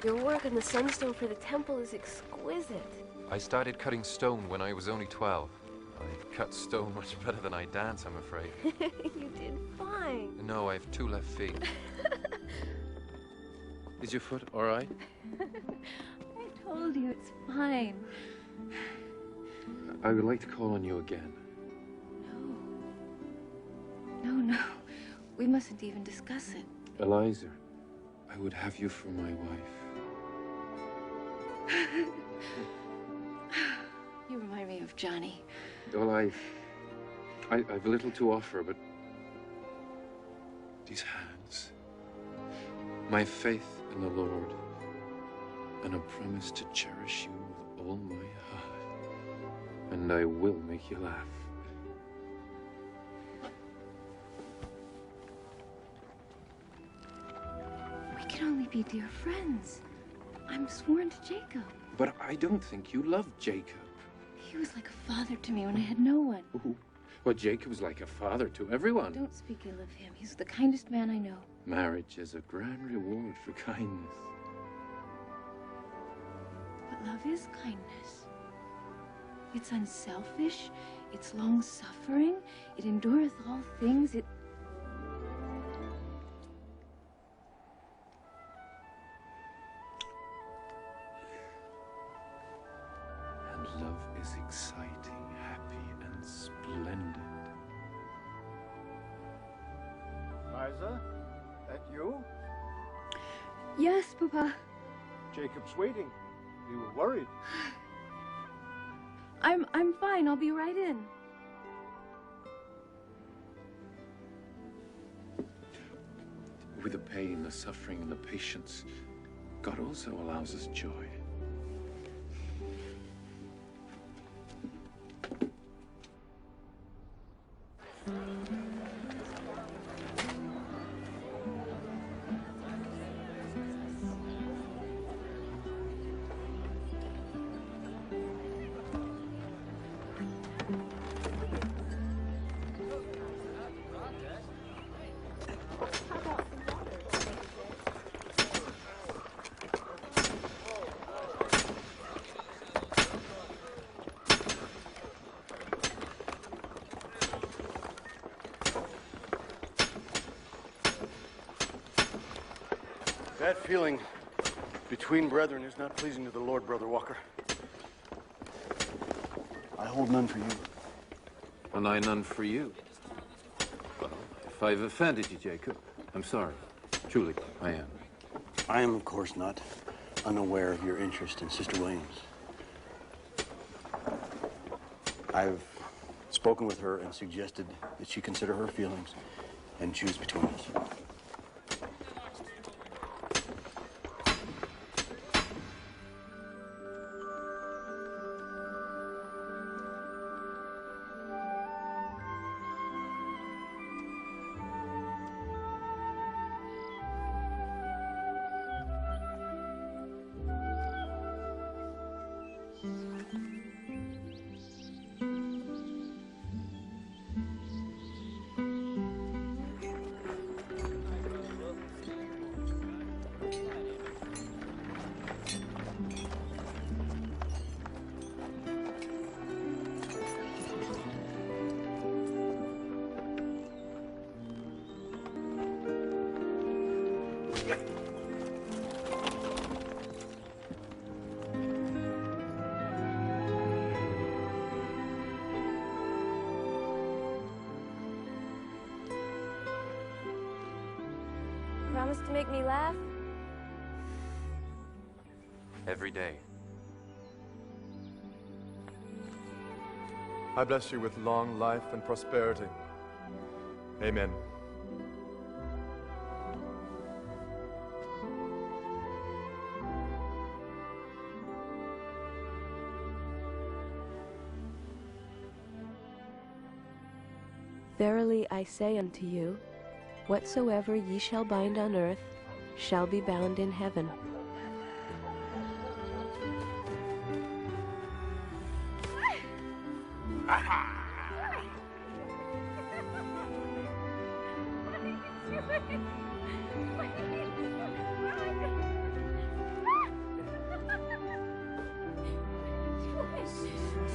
Your work on the sunstone for the temple is exquisite. I started cutting stone when I was only 12. I cut stone much better than I dance, I'm afraid. You did fine. No, I have 2 left feet. Is your foot all right? I told you it's fine. I would like to call on you again. No. No. We mustn't even discuss it. Eliza, I would have you for my wife. You remind me of Johnny. Well, I've little to offer, but these hands, my faith in the Lord, and a promise to cherish you with all my heart, and I will make you laugh. We can only be dear friends. I'm sworn to Jacob. But I don't think you love Jacob. He was like a father to me when I had no one. Ooh. Well, Jacob's like a father to everyone. Don't speak ill of him. He's the kindest man I know. Marriage is a grand reward for kindness. But love is kindness. It's unselfish. It's long-suffering. It endureth all things. It... And love is exciting, happy, and splendid. Liza, that you? Yes, Papa. Jacob's waiting. We were worried. I'm fine. I'll be right in. With the pain, the suffering, and the patience, God also allows us joy. That feeling between brethren is not pleasing to the Lord, Brother Walker. I hold none for you. And I none for you. Well, if I've offended you, Jacob, I'm sorry. Truly, I am. I am, of course, not unaware of your interest in Sister Williams. I've spoken with her and suggested that she consider her feelings and choose between us. Promise to make me laugh? Every day. I bless you with long life and prosperity. Amen. Verily I say unto you, whatsoever ye shall bind on earth shall be bound in heaven.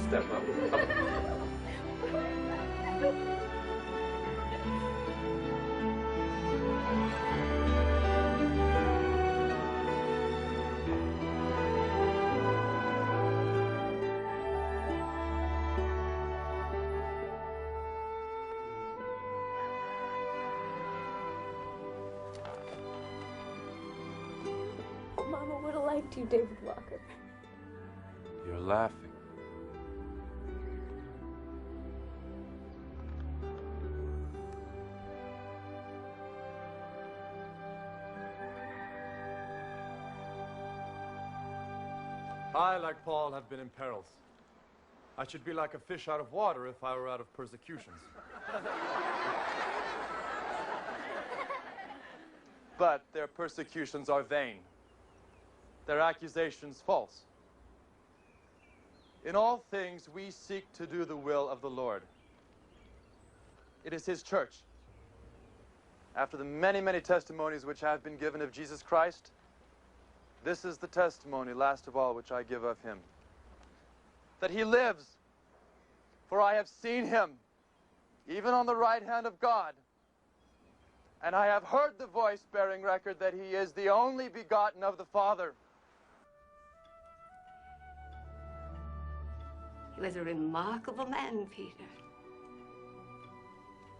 Step up. Mama would have liked you, David Walker. You're laughing. I, like Paul, have been in perils. I should be like a fish out of water if I were out of persecutions. But their persecutions are vain, their accusations false. In all things, we seek to do the will of the Lord. It is his church. After the many, many testimonies which have been given of Jesus Christ, this is the testimony, last of all, which I give of him. That he lives, for I have seen him, even on the right hand of God. And I have heard the voice bearing record that he is the only begotten of the Father. He was a remarkable man, Peter.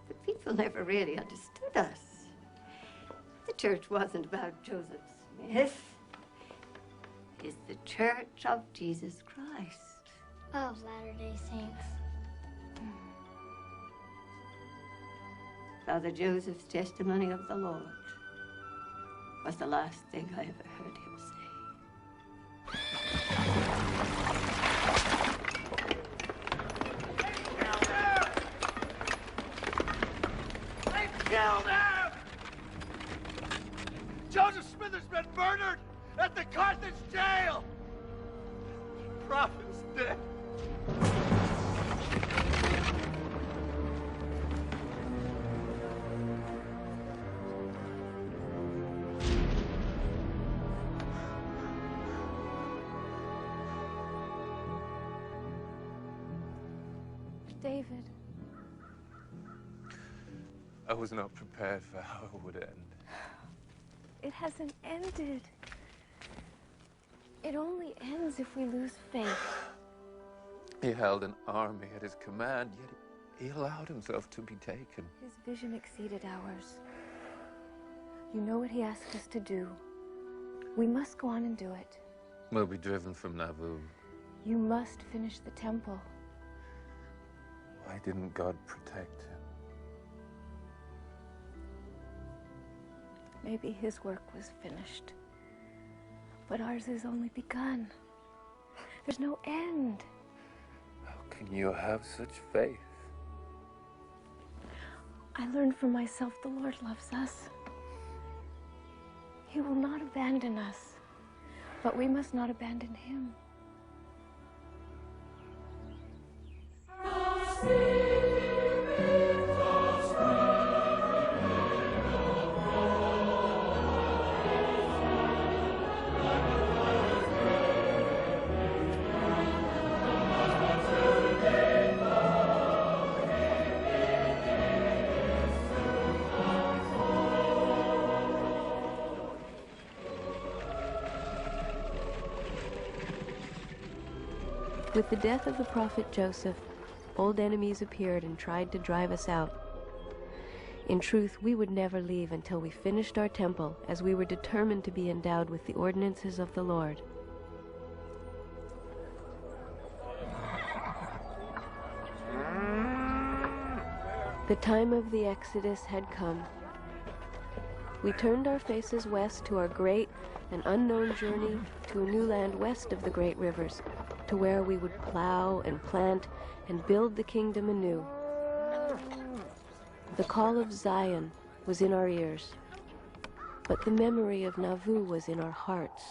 But people never really understood us. The church wasn't about Joseph Smith. It's the Church of Jesus Christ. Of Latter-day Saints. Father Joseph's testimony of the Lord was the last thing I ever heard him say. Killed him! Joseph Smith has been murdered at the Carthage jail! The prophet is dead. David. I was not prepared for how it would end. It hasn't ended. It only ends if we lose faith. He held an army at his command, yet he allowed himself to be taken. His vision exceeded ours. You know what he asked us to do. We must go on and do it. We'll be driven from Nauvoo. You must finish the temple. Why didn't God protect him? Maybe his work was finished. But ours has only begun. There's no end. How can you have such faith? I learned for myself the Lord loves us. He will not abandon us, but we must not abandon him. With the death of the prophet Joseph, old enemies appeared and tried to drive us out. In truth, we would never leave until we finished our temple, as we were determined to be endowed with the ordinances of the Lord. The time of the Exodus had come. We turned our faces west to our great and unknown journey to a new land west of the great rivers, to where we would plow and plant and build the kingdom anew. The call of Zion was in our ears, but the memory of Nauvoo was in our hearts.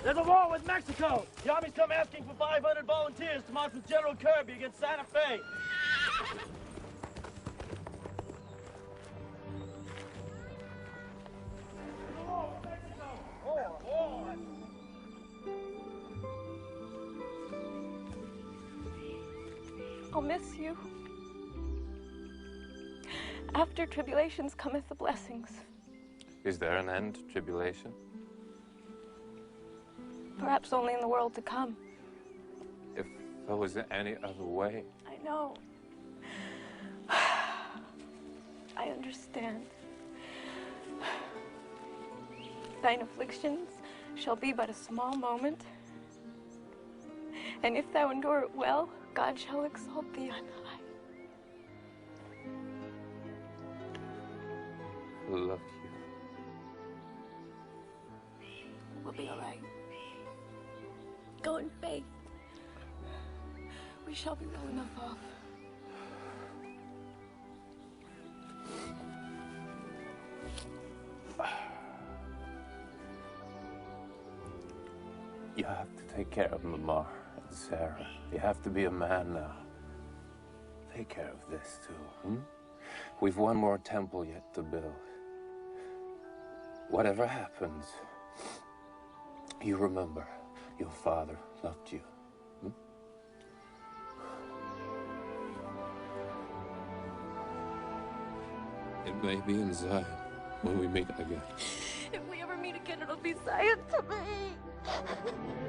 There's a war with Mexico. The Army's come asking for 500 volunteers to march with General Kirby against Santa Fe. I'll miss you. After tribulations cometh the blessings. Is there an end to tribulation? Perhaps only in the world to come. If there was any other way. I know. I understand. Thine afflictions shall be but a small moment, and if thou endure it well, God shall exalt thee on high. I love you. We'll be all right. Go in faith. We shall be well enough off. You have to take care of Lamar and Sarah. You have to be a man now. Take care of this too, hmm? We've one more temple yet to build. Whatever happens, you remember your father loved you. Hmm? It may be in Zion when we meet again. If we ever meet again, it'll be Zion to me.